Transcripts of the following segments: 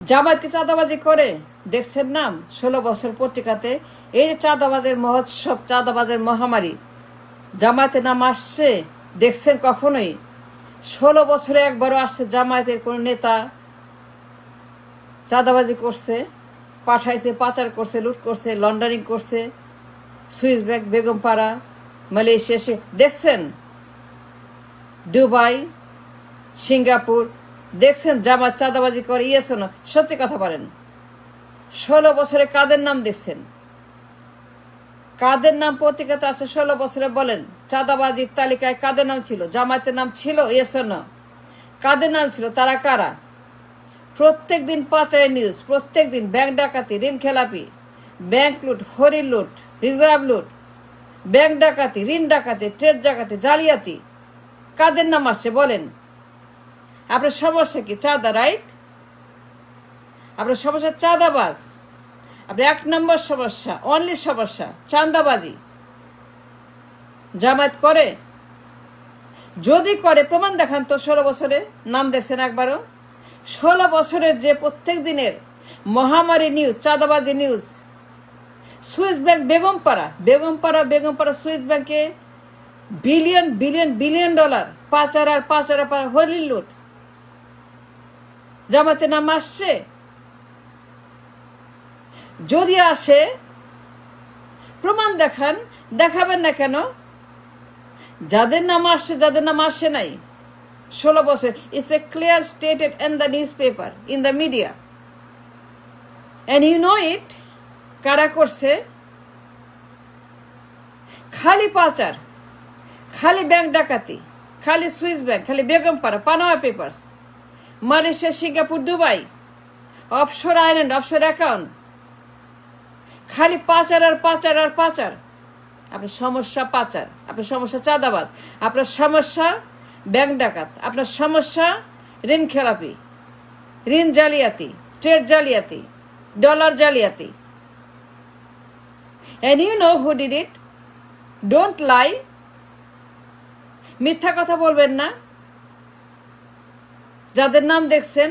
জামায়াত কি চাঁদাবাজি করে? দেখছেন নাম 16 বছর পত্রিকাতে এই যে চাঁদাবাজের মহোৎসব, চাঁদাবাজের মহামারী, জামায়াতের নাম আসছে দেখছেন? কখনোই 16 বছরে একবারও আসছে জামায়াতের কোন নেতা চাঁদাবাজি করছে, পাঠাইছে, পাচার করছে, লুট করছে, লন্ডারিং করছে, সুইস ব্যাংক, বেগমপাড়া, মালয়েশিয়া দেখছেন? দুবাই, সিঙ্গাপুর দেখছেন জামায়াত চাঁদাবাজি করে? ইয়েস না? সত্যি কথা বলেন। 16 বছরে কাদের নাম দেখছেন? কাদের নাম পত্রিকাতে আছে 16 বছরে? বলেন চাঁদাবাজির তালিকায় কাদের নাম ছিল? জামায়াতের নাম ছিল? ইয়েস না? কাদের নাম ছিল? তারা কারা? প্রত্যেক দিন পাচারের নিউজ, প্রত্যেক দিন ব্যাংক ডাকাতি, ঋণ খেলাপি, ব্যাংক লুট, হরিণ লুট, রিজার্ভ লুট, ব্যাংক ডাকাতি, ঋণ ডাকাতি, ট্রেড ডাকাতি, জালিয়াতি, কাদের নাম আসছে বলেন? আপনার সমস্যা কি? চাঁদা, রাইট? আপনার সমস্যা চাঁদাবাজ। আপনার 1 নম্বর সমস্যা, অনলি সমস্যা চাঁদাবাজি। জামায়াত করে? যদি করে প্রমাণ দেখান তো। 16 বছরে নাম দেখছেন একবারও? 16 বছরের যে প্রত্যেক দিনের মহামারী নিউজ, চাঁদাবাজি news, Swiss bank, Begumpara Swiss ব্যাংকে বিলিয়ন ডলার পাচার হরিণ লুট, জামায়াতের নাম আসছে? যদি আসে প্রমাণ দেখান। দেখাবেন না কেন? যাদের নাম আসছে, যাদের নাম আসে নাই 16 বছর, it's a clear stated in the newspaper, in the media, and you know it. কারা করছে? খালি পাচার, খালি ব্যাংক ডাকাতি, খালি সুইস ব্যাংক, খালি Begumpara, Panama papers, Malaysia, Singapore, Dubai, offshore island, offshore account, খালি পাচার আর পাচার আর পাচার। আপনার সমস্যা পাচার, আপনার সমস্যা চাঁদাবাজ, আপনার সমস্যা ব্যাংক ডাকাত, আপনার সমস্যা ঋণ খেলাপি, ঋণ জালিয়াতি, ট্রেড জালিয়াতি, ডলার জালিয়াতি। And you know who did it? Don't lie. মিথ্যা কথা বলবেন না। যাদের নাম দেখছেন,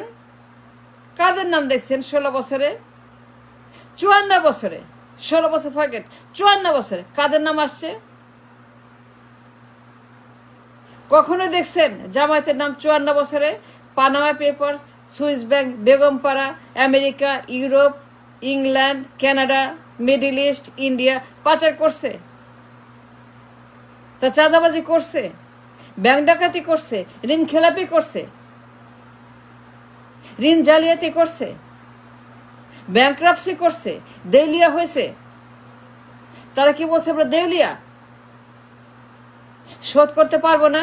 কাদের নাম দেখছেন 16 বছরে? 54 বছরে, 16 বছর ফরগেট, 54 বছরে কাদের নাম আসছে? কখনো দেখছেন জামায়াতের নাম 54 বছরে Panama paper, Swiss bank, Begumpara, America, Europe, England, Canada, middle east, India পাচার করছে? তা চাঁদাবাজি করছে, ব্যাংক ডাকাতি করছে, ঋণ খেলাপি করছে, ঋণ জালিয়াতি করছে, ব্যাংক্রাপসি করছে, দেউলিয়া হয়েছে। তারা কি বলছে? আমরা দেউলিয়া, শোধ করতে পারবো না।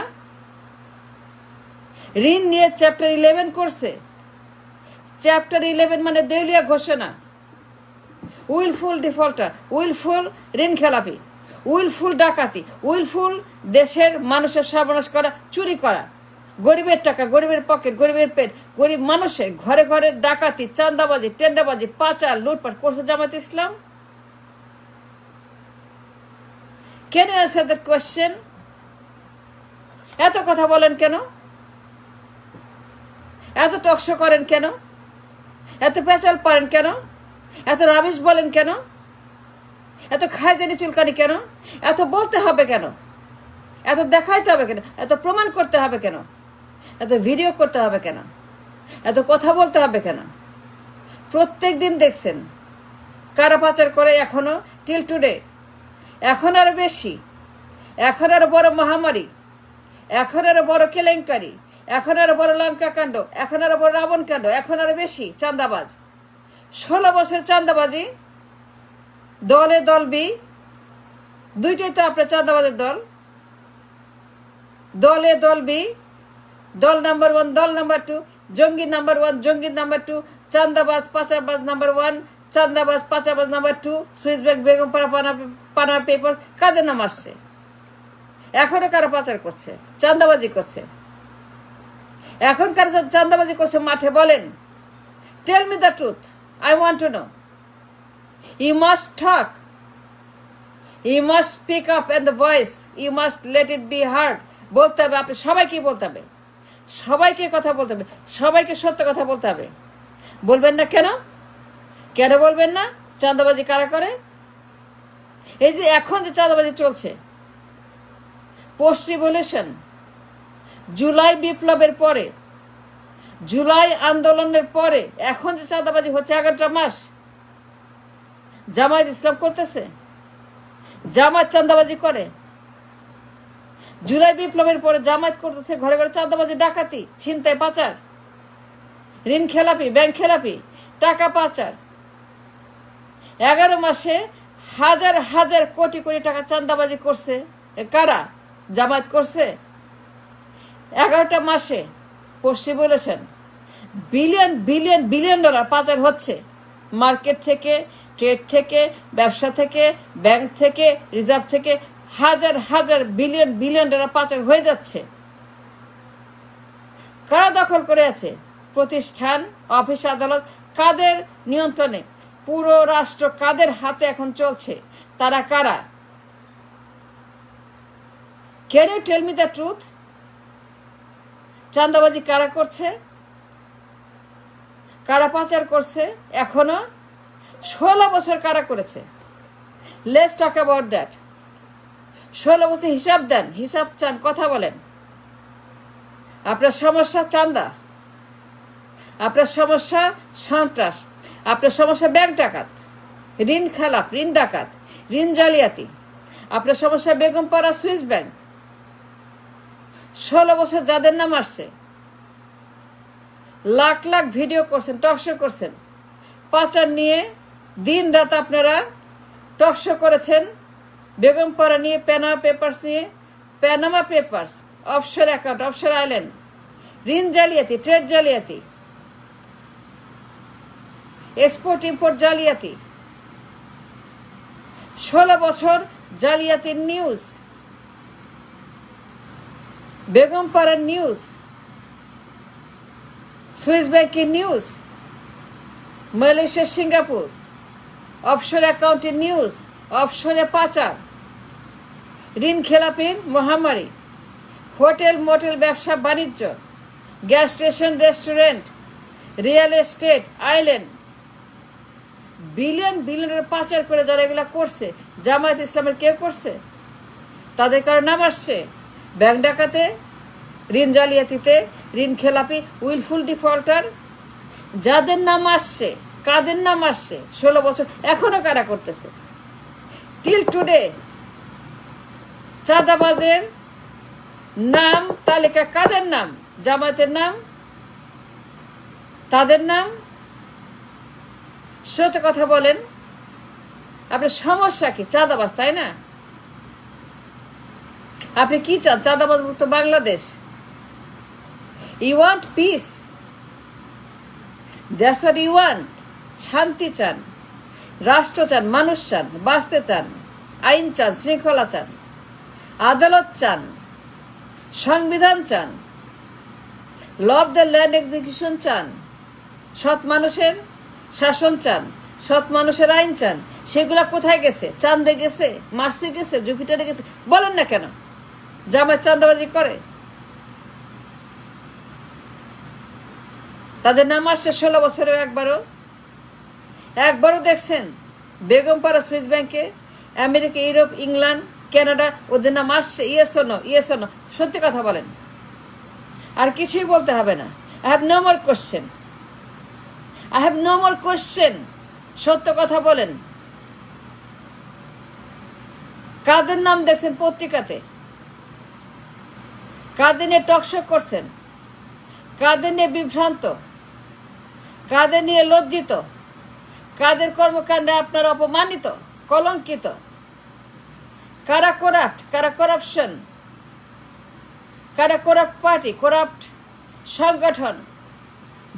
ঋণ নিয়ে চ্যাপ্টার 11 করছে। চ্যাপ্টার 11 মানে দেউলিয়া ঘোষণা, উইলফুল ডিফল্টার, উইলফুল ঋণ খেলাপি, উইলফুল ডাকাতি, উইলফুল দেশের মানুষের সর্বনাশ করা, চুরি করা, গরিবের টাকা, গরিবের পকেট, গরিবের পেট, গরিব মানুষের ঘরে ঘরে ডাকাতি, চাঁদাবাজি, টেন্ডাবাজি, পাচার, লুটপাট করছে জামায়াত ইসলাম। Can you answer that question? এত কথা বলেন কেন? এত টকশো করেন কেন? এত পেঁচাল পারেন কেন? এত রাবিশ বলেন কেন? এত খায়জানি চুলকানি কেন? এত বলতে হবে কেন? এত দেখাইতে হবে কেন? এত প্রমাণ করতে হবে কেন? এত ভিডিও করতে হবে কেন? এত কথা বলতে হবে কেন? প্রত্যেক দিন দেখছেন কারা পাচার করে এখনো, টিল টুডে। এখন আরো বেশি, এখন আরো বড় মহামারী, এখন আরো বড় কেলেঙ্কারি, এখন আরো বড় লঙ্কা কাণ্ড, এখন আরো বড় রাবণ কাণ্ড, এখন আরো বেশি চাঁদাবাজ। 16 বছর চাঁদাবাজি, দলে দল বি, দুইটাই তো আপনার চাঁদাবাজের দল। দলে দল বি, দল নাম্বার 1, দল নাম্বার 2, জঙ্গি নাম্বার 1, জঙ্গি নাম্বার 2, চাঁদাবাজ পাচারবাজ নাম্বার 1, চাঁদাবাজ পাচারবাজ number 2, Swiss bank, Begumpara, Panama paper. কাদের নাম আসছে? এখনো কারা পাচার করছে, চাঁদাবাজি করছে? এখন কারা চাঁদাবাজি করছে মাঠে? বলেন, tell me the truth, I want to know. You must talk, you must speak up and the voice, you must let it be heard. বলতে হবে, আপনি সবাইকে বলতে হবে, সবাইকে কথা বলতে হবে, সবাইকে সত্য কথা বলতে হবে। বলবেন না কেন? কেন বলবেন না? চাঁদাবাজি কারা করে? এই যে এখন যে চাঁদাবাজি চলছে, পোস্ট রিভলিউশন, জুলাই বিপ্লবের পরে, জুলাই আন্দোলনের পরে এখন যে চাঁদাবাজি হচ্ছে 11টা মাস, জামায়াত ইসলাম করতেছে, জামায়াত চাঁদাবাজি করে। জুলাই বিপ্লবের পরে জামায়াত করতেছে ঘরে ঘরে চাঁদাবাজি, ডাকাতি, ছিনতাই, পাচার, ঋণ খেলাপি, ব্যাংক খেলাপি, টাকা পাচার। 11 মাসে হাজার হাজার কোটি কোটি টাকা চাঁদাবাজি করছে কারা? জামায়াত করছে। 11টা মাসে post revolution billion billion billion dollar পাচার হচ্ছে, মার্কেট থেকে, ট্রেড থেকে, ব্যবসা থেকে, ব্যাংক থেকে, রিজার্ভ থেকে হাজার হাজার বিলিয়ন বিলিয়ন ডলার পাচার হয়ে যাচ্ছে। কারা দখল করে আছে? প্রতিষ্ঠান, অফিস, আদালত কাদের নিয়ন্ত্রণে? পুরো রাষ্ট্র কাদের হাতে এখন চলছে? তারা কারা? Can you tell me the truth? চাঁদাবাজি কারা করছে? কারা পাচার করছে? এখনো 16 বছর কারা করেছে? Let's talk about that. 16 বছর হিসাব দেন, হিসাব চান, কথা বলেন। আপনার সমস্যা চাঁদা, আপনার সমস্যা সন্ত্রাস, আপনার সমস্যা ব্যাংক ডাকাত, ঋণ খেলাপ, ঋণ ডাকাত, ঋণ জালিয়াতি, আপনার সমস্যা বেগমপাড়া সুইস ব্যাংক। 16 বছর যাদের নাম আসছে, লাখ লাখ ভিডিও করছেন, টকশো করছেন, পাচার নিয়ে দিন রাত আপনারা টকশো করেছেন, বেগমপাড়া নিয়ে, প্যানামা পেপার্স নিয়ে, Panama papers, offshore account, offshore island, ঋণ জালিয়াতি, ট্রেড জালিয়াতি, এক্সপোর্ট ইম্পোর্ট জালিয়াতি, 16 বছর জালিয়াতির নিউজ, বেগমপাড়ার নিউজ, সুইস ব্যাংকের নিউজ, মালয়েশিয়া, সিঙ্গাপুর, অফশোর অ্যাকাউন্টের নিউজ, অফশোরে পাচার, ঋণ খেলাপির মহামারী, হোটেল মোটেল ব্যবসা বাণিজ্য, gas station, restaurant, real estate, island, billion বিলিয়নের পাচার করে যারা এগুলা করছে, জামায়াত ইসলামের কেউ করছে? তাদের কারো নাম আসছে? ব্যাংক ডাকাতে, ঋণ জালিয়াতিতে, ঋণ খেলাপি, উইলফুল ডিফল্টার, যাদের নাম আসছে, কাদের নাম আসছে? 16 বছর এখনো কারা করতেছে? টিল টুডে চাঁদাবাজের নাম তালিকা কাদের নাম? জামায়াতের নাম, তাদের নাম। সত্য কথা বলেন, আপনার সমস্যা কি? চাঁদাবাজ, তাই না? আপনি কি চান? চাঁদাবাজ মুক্ত Bangladesh? You want peace, that's what you want. শান্তি চান, রাষ্ট্র চান, মানুষ চান, বাঁচতে চান, আইন চান, শৃঙ্খলা চান, আদালত চান, সংবিধান চান, law of the land execution চান, সৎ মানুষের শাসন চান, সৎ মানুষের আইন চান। সেগুলা কোথায় গেছে? চাঁদে গেছে, মার্সে গেছে, জুপিটারে গেছে? বলেন না কেন? জামায়াত চাঁদাবাজি করে? তাদের নাম আসছে 16 বছরেও একবারও দেখছেন? বেগমপাড়া সুইস ব্যাংকে, আমেরিকা, ইউরোপ, ইংল্যান্ড, কানাডা, ওদের নাম আসছে? Yes or no, yes or no. সত্যি কথা বলেন, আর কিছুই বলতে হবে না। I have no more question, I have no more question. সত্য কথা বলেন। কাদের নাম দেখছেন পত্রিকাতে? কাদের নিয়ে টকশো করছেন? কাদের নিয়ে বিভ্রান্ত? কাদের নিয়ে লজ্জিত? কাদের কর্মকাণ্ডে আপনারা অপমানিত, কলঙ্কিত? কারা করাপ্ট, কারা করাপশন, কারা করাপ্ট পার্টি, করাপ্ট সংগঠন?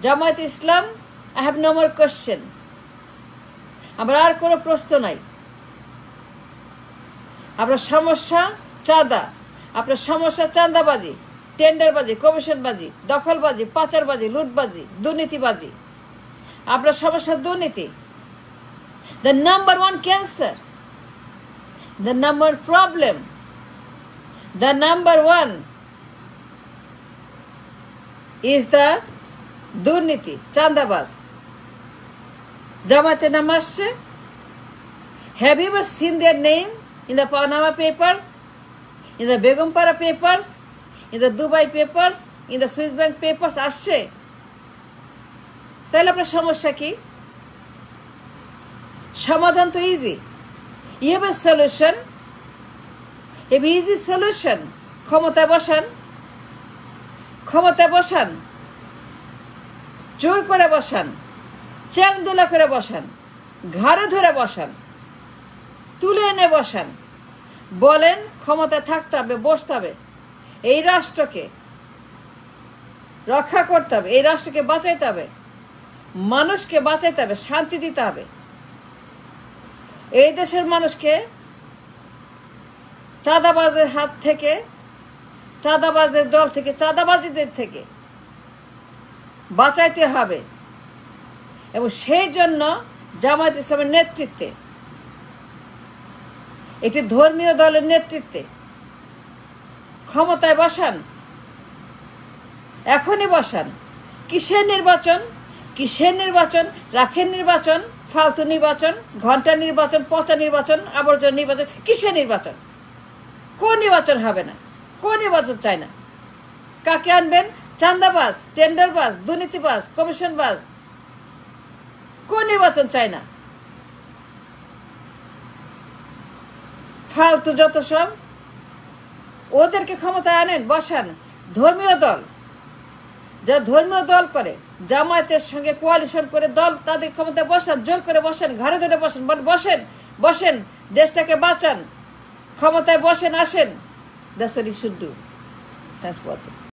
Jamaat Islam. I have no more question. আমার আর কোনো প্রশ্ন নাই। আপনার সমস্যা চাঁদা, আপনার সমস্যা চাঁদাবাজি, টেন্ডারবাজি, কমিশনবাজি, দখলবাজি, পাচারবাজি, লুটবাজি, দুর্নীতিবাজি। আপনার সমস্যা দুর্নীতি। The number one cancer, the number problem, the number one is the দুর্নীতি, চাঁদাবাজ। জামায়াতের নাম আসছে। Have you ever seen their name in the Panama Papers, in the Begumpara Papers, in the Dubai Papers, in the Swiss Bank Papers? আসছে। তাহলে আপনার সমস্যা কি? সমাধান তো easy. You have a solution, a easy solution. ক্ষমতায় বসান, ক্ষমতায় বসান, জোর করে বসান, চ্যাংদোলা করে বসান, ঘাড়ে ধরে বসান, তুলে এনে বসান, বলেন ক্ষমতায় থাকতে হবে, বসতে হবে, এই রাষ্ট্রকে রক্ষা করতে হবে, এই রাষ্ট্রকে বাঁচাইতে হবে, মানুষকে বাঁচাইতে হবে, শান্তি দিতে হবে, এই দেশের মানুষকে চাঁদাবাজের হাত থেকে, চাঁদাবাজদের দল থেকে, চাঁদাবাজিদের থেকে বাঁচাইতে হবে। এবং সেই জন্য জামায়াত ইসলামের নেতৃত্বে, একটি ধর্মীয় দলের নেতৃত্বে ক্ষমতায় বসান, এখনই বসান। কিসের নির্বাচন? কিসের নির্বাচন? রাখের নির্বাচন, ফালতু নির্বাচন, ঘন্টা নির্বাচন, পচা নির্বাচন, আবর্জনা নির্বাচন। কিসের নির্বাচন? কোন নির্বাচন হবে না? কোন নির্বাচন চায় না? কাকে আনবেন? চাঁদাবাজ, টেন্ডারবাজ, দুর্নীতিবাজ, কমিশনবাজ। কোন নির্বাচন চায় না? ফালতু যত সব, ওদেরকে ক্ষমতায় আনেন, বসান। ধর্মীয় দল, যা ধর্মীয় দল করে, জামায়াতের সঙ্গে কোয়ালিশন করে দল, তাদের ক্ষমতায় বসান, জোর করে বসেন, ঘাড়ে ধরে বসেন, বসেন, বসেন, দেশটাকে বাঁচান, ক্ষমতায় বসেন, আসেন। That's what he should do. Thanks for watching.